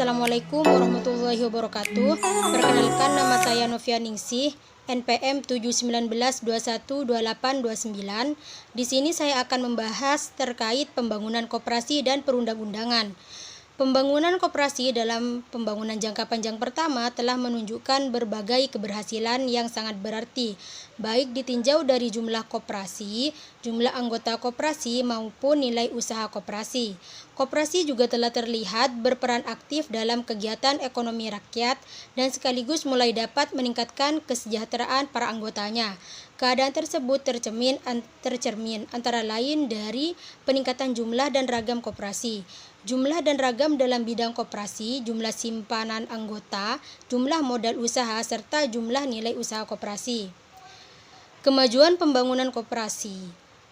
Assalamualaikum warahmatullahi wabarakatuh. Perkenalkan, nama saya Novia Ningsih, NPM 719212829. Di sini saya akan membahas terkait pembangunan koperasi dan perundang-undangan. Pembangunan koperasi dalam pembangunan jangka panjang pertama telah menunjukkan berbagai keberhasilan yang sangat berarti, baik ditinjau dari jumlah koperasi, jumlah anggota koperasi maupun nilai usaha koperasi. Koperasi juga telah terlihat berperan aktif dalam kegiatan ekonomi rakyat dan sekaligus mulai dapat meningkatkan kesejahteraan para anggotanya. Keadaan tersebut tercermin antara lain dari peningkatan jumlah dan ragam koperasi. Jumlah dan ragam dalam bidang koperasi, jumlah simpanan anggota, jumlah modal usaha, serta jumlah nilai usaha koperasi. Kemajuan pembangunan koperasi.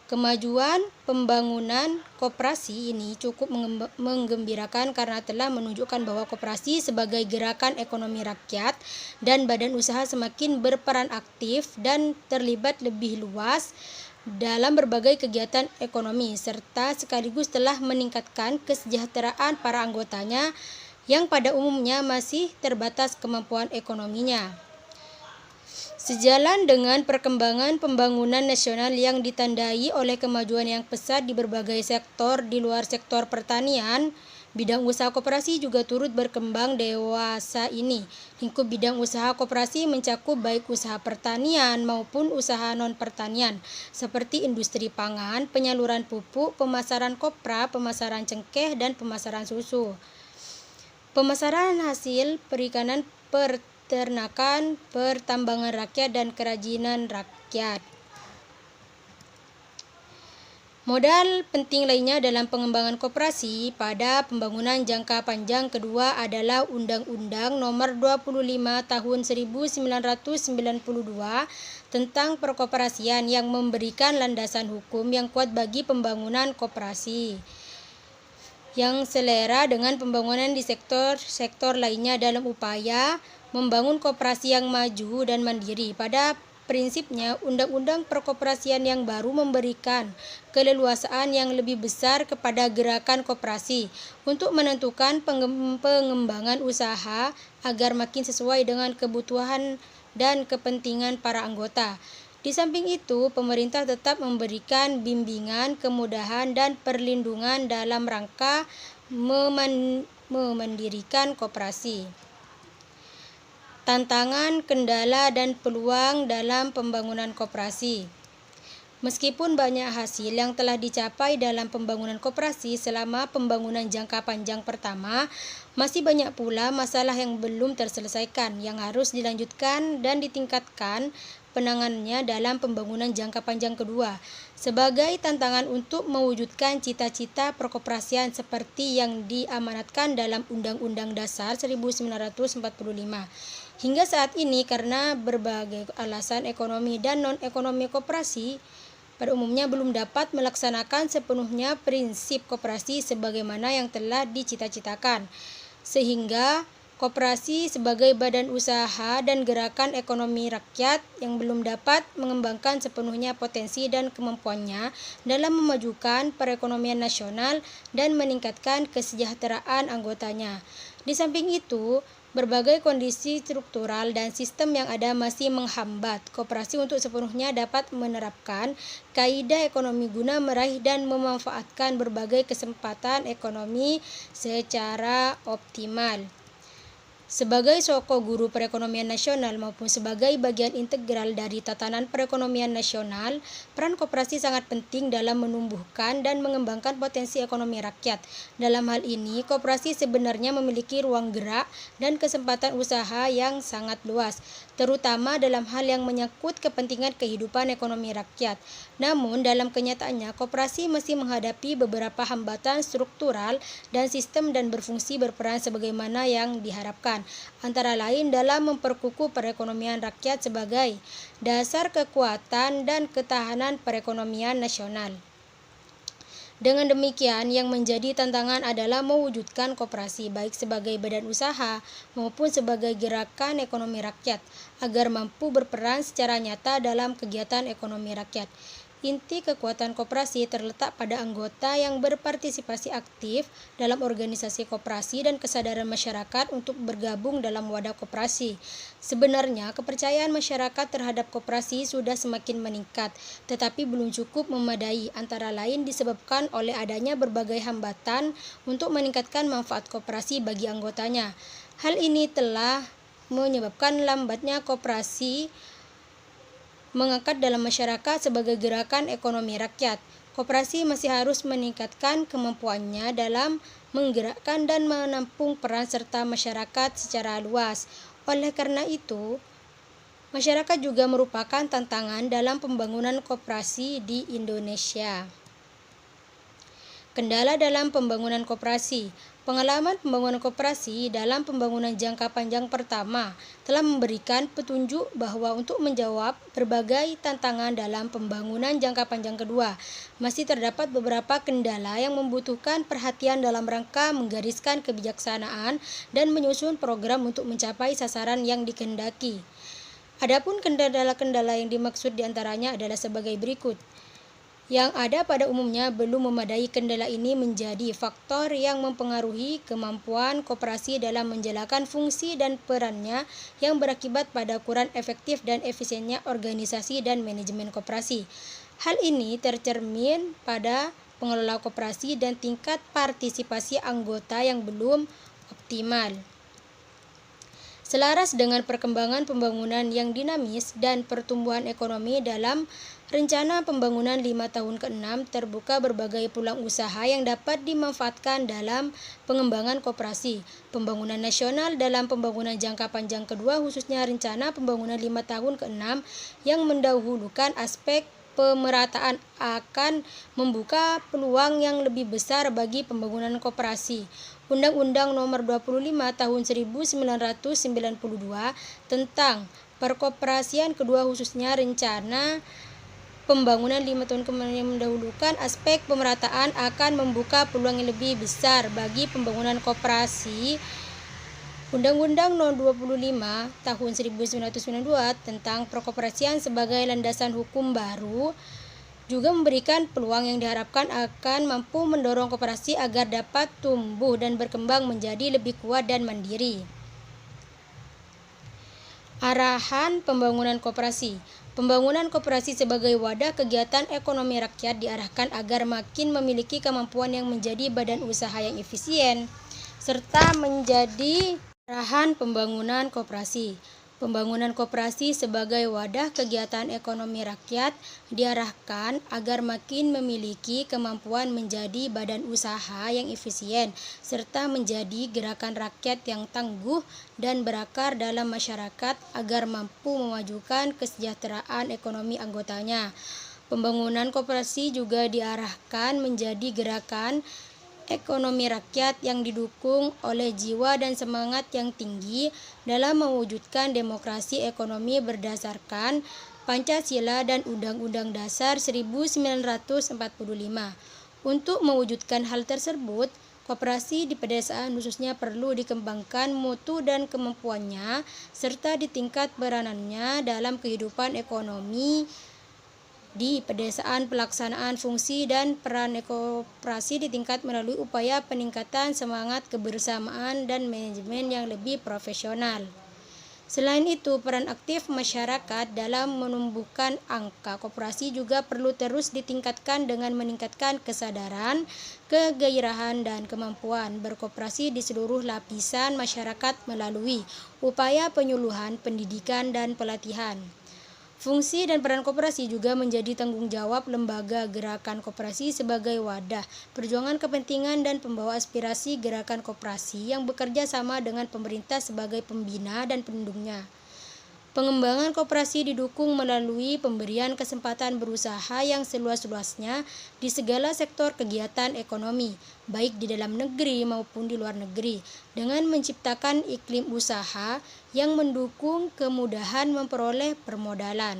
Kemajuan pembangunan koperasi ini cukup menggembirakan karena telah menunjukkan bahwa koperasi sebagai gerakan ekonomi rakyat dan badan usaha semakin berperan aktif dan terlibat lebih luas dalam berbagai kegiatan ekonomi, serta sekaligus telah meningkatkan kesejahteraan para anggotanya yang pada umumnya masih terbatas kemampuan ekonominya. Sejalan dengan perkembangan pembangunan nasional yang ditandai oleh kemajuan yang pesat di berbagai sektor di luar sektor pertanian, bidang usaha koperasi juga turut berkembang dewasa ini. Lingkup bidang usaha koperasi mencakup baik usaha pertanian maupun usaha non-pertanian, seperti industri pangan, penyaluran pupuk, pemasaran kopra, pemasaran cengkeh, dan pemasaran susu. Pemasaran hasil perikanan, peternakan, pertambangan rakyat, dan kerajinan rakyat. Modal penting lainnya dalam pengembangan koperasi pada pembangunan jangka panjang kedua adalah Undang-Undang Nomor 25 Tahun 1992 tentang perkoperasian yang memberikan landasan hukum yang kuat bagi pembangunan koperasi, yang selera dengan pembangunan di sektor-sektor lainnya dalam upaya membangun koperasi yang maju dan mandiri. Pada prinsipnya, undang-undang perkoperasian yang baru memberikan keleluasaan yang lebih besar kepada gerakan koperasi untuk menentukan pengembangan usaha agar makin sesuai dengan kebutuhan dan kepentingan para anggota. Di samping itu, pemerintah tetap memberikan bimbingan, kemudahan, dan perlindungan dalam rangka memandirikan koperasi. Tantangan, kendala, dan peluang dalam pembangunan koperasi. Meskipun banyak hasil yang telah dicapai dalam pembangunan koperasi selama pembangunan jangka panjang pertama, masih banyak pula masalah yang belum terselesaikan yang harus dilanjutkan dan ditingkatkan penanganannya dalam pembangunan jangka panjang kedua sebagai tantangan untuk mewujudkan cita-cita perkoperasian seperti yang diamanatkan dalam Undang-Undang Dasar 1945. Hingga saat ini, karena berbagai alasan ekonomi dan non-ekonomi koperasi pada umumnya belum dapat melaksanakan sepenuhnya prinsip koperasi sebagaimana yang telah dicita-citakan, sehingga koperasi sebagai badan usaha dan gerakan ekonomi rakyat yang belum dapat mengembangkan sepenuhnya potensi dan kemampuannya dalam memajukan perekonomian nasional dan meningkatkan kesejahteraan anggotanya. Di samping itu, berbagai kondisi struktural dan sistem yang ada masih menghambat koperasi untuk sepenuhnya dapat menerapkan kaidah ekonomi guna meraih dan memanfaatkan berbagai kesempatan ekonomi secara optimal. Sebagai soko guru perekonomian nasional maupun sebagai bagian integral dari tatanan perekonomian nasional, peran koperasi sangat penting dalam menumbuhkan dan mengembangkan potensi ekonomi rakyat. Dalam hal ini, koperasi sebenarnya memiliki ruang gerak dan kesempatan usaha yang sangat luas, terutama dalam hal yang menyangkut kepentingan kehidupan ekonomi rakyat. Namun, dalam kenyataannya, koperasi masih menghadapi beberapa hambatan struktural dan sistem dan berfungsi berperan sebagaimana yang diharapkan, antara lain dalam memperkukuh perekonomian rakyat sebagai dasar kekuatan dan ketahanan perekonomian nasional. Dengan demikian, yang menjadi tantangan adalah mewujudkan koperasi baik sebagai badan usaha maupun sebagai gerakan ekonomi rakyat agar mampu berperan secara nyata dalam kegiatan ekonomi rakyat. Inti kekuatan koperasi terletak pada anggota yang berpartisipasi aktif dalam organisasi koperasi dan kesadaran masyarakat untuk bergabung dalam wadah koperasi. Sebenarnya, kepercayaan masyarakat terhadap koperasi sudah semakin meningkat, tetapi belum cukup memadai, antara lain disebabkan oleh adanya berbagai hambatan untuk meningkatkan manfaat koperasi bagi anggotanya. Hal ini telah menyebabkan lambatnya koperasi mengangkat dalam masyarakat sebagai gerakan ekonomi rakyat. Koperasi masih harus meningkatkan kemampuannya dalam menggerakkan dan menampung peran serta masyarakat secara luas. Oleh karena itu, masyarakat juga merupakan tantangan dalam pembangunan koperasi di Indonesia. Kendala dalam pembangunan koperasi. Pengalaman pembangunan koperasi dalam pembangunan jangka panjang pertama telah memberikan petunjuk bahwa untuk menjawab berbagai tantangan dalam pembangunan jangka panjang kedua, masih terdapat beberapa kendala yang membutuhkan perhatian dalam rangka menggariskan kebijaksanaan dan menyusun program untuk mencapai sasaran yang dikehendaki. Adapun kendala-kendala yang dimaksud diantaranya adalah sebagai berikut. Yang ada pada umumnya belum memadai. Kendala ini menjadi faktor yang mempengaruhi kemampuan koperasi dalam menjalankan fungsi dan perannya, yang berakibat pada kurang efektif dan efisiennya organisasi dan manajemen koperasi. Hal ini tercermin pada pengelola koperasi dan tingkat partisipasi anggota yang belum optimal. Selaras dengan perkembangan pembangunan yang dinamis dan pertumbuhan ekonomi, dalam rencana pembangunan 5 tahun ke-6 terbuka berbagai peluang usaha yang dapat dimanfaatkan dalam pengembangan koperasi. Pembangunan nasional dalam pembangunan jangka panjang kedua, khususnya rencana pembangunan 5 tahun ke-6 yang mendahulukan aspek pemerataan, akan membuka peluang yang lebih besar bagi pembangunan koperasi. Undang-Undang Nomor 25 Tahun 1992 tentang perkoperasian kedua, khususnya rencana pembangunan 5 tahun yang mendahulukan aspek pemerataan, akan membuka peluang yang lebih besar bagi pembangunan koperasi. Undang-Undang Nomor 25 Tahun 1992 tentang perkoperasian sebagai landasan hukum baru juga memberikan peluang yang diharapkan akan mampu mendorong koperasi agar dapat tumbuh dan berkembang menjadi lebih kuat dan mandiri. Arahan pembangunan koperasi. Pembangunan koperasi sebagai wadah kegiatan ekonomi rakyat diarahkan agar makin memiliki kemampuan yang menjadi badan usaha yang efisien, serta menjadi arahan pembangunan koperasi. Pembangunan koperasi sebagai wadah kegiatan ekonomi rakyat diarahkan agar makin memiliki kemampuan menjadi badan usaha yang efisien, serta menjadi gerakan rakyat yang tangguh dan berakar dalam masyarakat agar mampu memajukan kesejahteraan ekonomi anggotanya. Pembangunan koperasi juga diarahkan menjadi gerakan ekonomi rakyat yang didukung oleh jiwa dan semangat yang tinggi dalam mewujudkan demokrasi ekonomi berdasarkan Pancasila dan Undang-Undang Dasar 1945. Untuk mewujudkan hal tersebut, koperasi di pedesaan khususnya perlu dikembangkan mutu dan kemampuannya, serta ditingkat peranannya dalam kehidupan ekonomi di pedesaan. Pelaksanaan fungsi dan peran koperasi ditingkat melalui upaya peningkatan semangat kebersamaan dan manajemen yang lebih profesional. Selain itu, peran aktif masyarakat dalam menumbuhkan angka koperasi juga perlu terus ditingkatkan dengan meningkatkan kesadaran, kegairahan, dan kemampuan berkoperasi di seluruh lapisan masyarakat melalui upaya penyuluhan, pendidikan, dan pelatihan. Fungsi dan peran koperasi juga menjadi tanggung jawab lembaga gerakan koperasi sebagai wadah perjuangan kepentingan dan pembawa aspirasi gerakan koperasi yang bekerja sama dengan pemerintah sebagai pembina dan pelindungnya. Pengembangan koperasi didukung melalui pemberian kesempatan berusaha yang seluas-luasnya di segala sektor kegiatan ekonomi, baik di dalam negeri maupun di luar negeri, dengan menciptakan iklim usaha yang mendukung kemudahan memperoleh permodalan,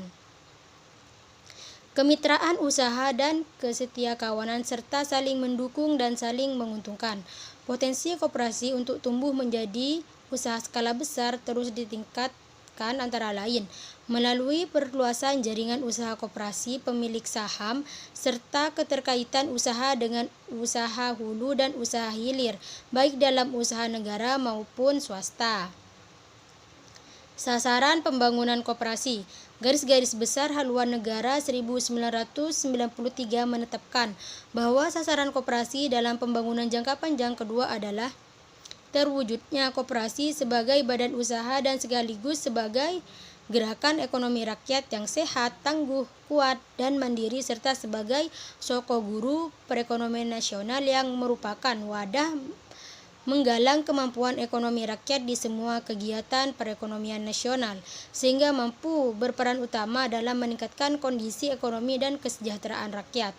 kemitraan usaha, dan kesetiakawanan, serta saling mendukung dan saling menguntungkan. Potensi koperasi untuk tumbuh menjadi usaha skala besar terus ditingkatkan ditingkatkan antara lain melalui perluasan jaringan usaha koperasi pemilik saham serta keterkaitan usaha dengan usaha hulu dan usaha hilir, baik dalam usaha negara maupun swasta. Sasaran pembangunan koperasi. Garis-garis besar haluan negara 1993 menetapkan bahwa sasaran koperasi dalam pembangunan jangka panjang kedua adalah terwujudnya koperasi sebagai badan usaha dan sekaligus sebagai gerakan ekonomi rakyat yang sehat, tangguh, kuat, dan mandiri serta sebagai sokoguru perekonomian nasional yang merupakan wadah menggalang kemampuan ekonomi rakyat di semua kegiatan perekonomian nasional, sehingga mampu berperan utama dalam meningkatkan kondisi ekonomi dan kesejahteraan rakyat.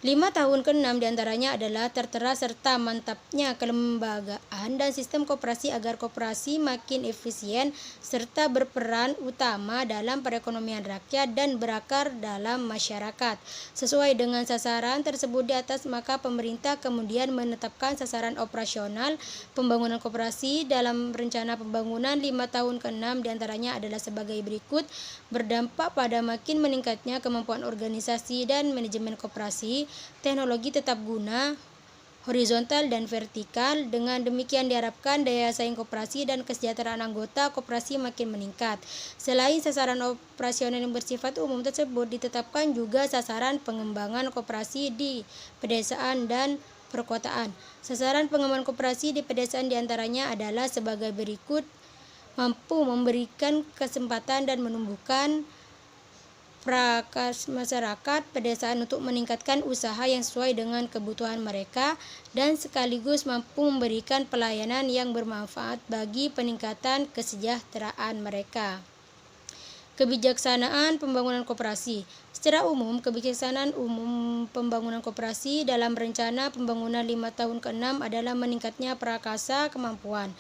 5 tahun ke-6 diantaranya adalah tertera serta mantapnya kelembagaan dan sistem koperasi agar koperasi makin efisien serta berperan utama dalam perekonomian rakyat dan berakar dalam masyarakat. Sesuai dengan sasaran tersebut di atas, maka pemerintah kemudian menetapkan sasaran operasional pembangunan koperasi dalam rencana pembangunan 5 tahun ke-6 diantaranya adalah sebagai berikut: berdampak pada makin meningkatnya kemampuan organisasi dan manajemen koperasi, teknologi tetap guna, horizontal dan vertikal. Dengan demikian diharapkan daya saing koperasi dan kesejahteraan anggota koperasi makin meningkat. Selain sasaran operasional yang bersifat umum tersebut, ditetapkan juga sasaran pengembangan koperasi di pedesaan dan perkotaan. Sasaran pengembangan koperasi di pedesaan diantaranya adalah sebagai berikut: mampu memberikan kesempatan dan menumbuhkan prakas masyarakat pedesaan untuk meningkatkan usaha yang sesuai dengan kebutuhan mereka dan sekaligus mampu memberikan pelayanan yang bermanfaat bagi peningkatan kesejahteraan mereka. Kebijaksanaan pembangunan koperasi. Secara umum, kebijaksanaan umum pembangunan koperasi dalam rencana pembangunan 5 tahun ke-6 adalah meningkatnya prakasa kemampuan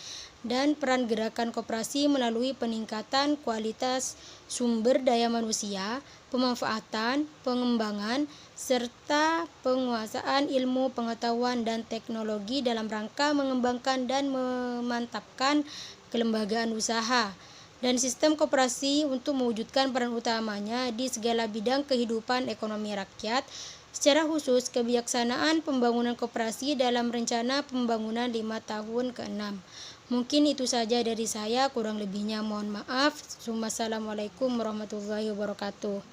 dan peran gerakan koperasi melalui peningkatan kualitas sumber daya manusia, pemanfaatan, pengembangan, serta penguasaan ilmu pengetahuan dan teknologi dalam rangka mengembangkan dan memantapkan kelembagaan usaha dan sistem koperasi untuk mewujudkan peran utamanya di segala bidang kehidupan ekonomi rakyat. Secara khusus, kebijaksanaan pembangunan koperasi dalam rencana pembangunan 5 tahun ke-6. Mungkin itu saja dari saya, kurang lebihnya mohon maaf. Wassalamualaikum warahmatullahi wabarakatuh.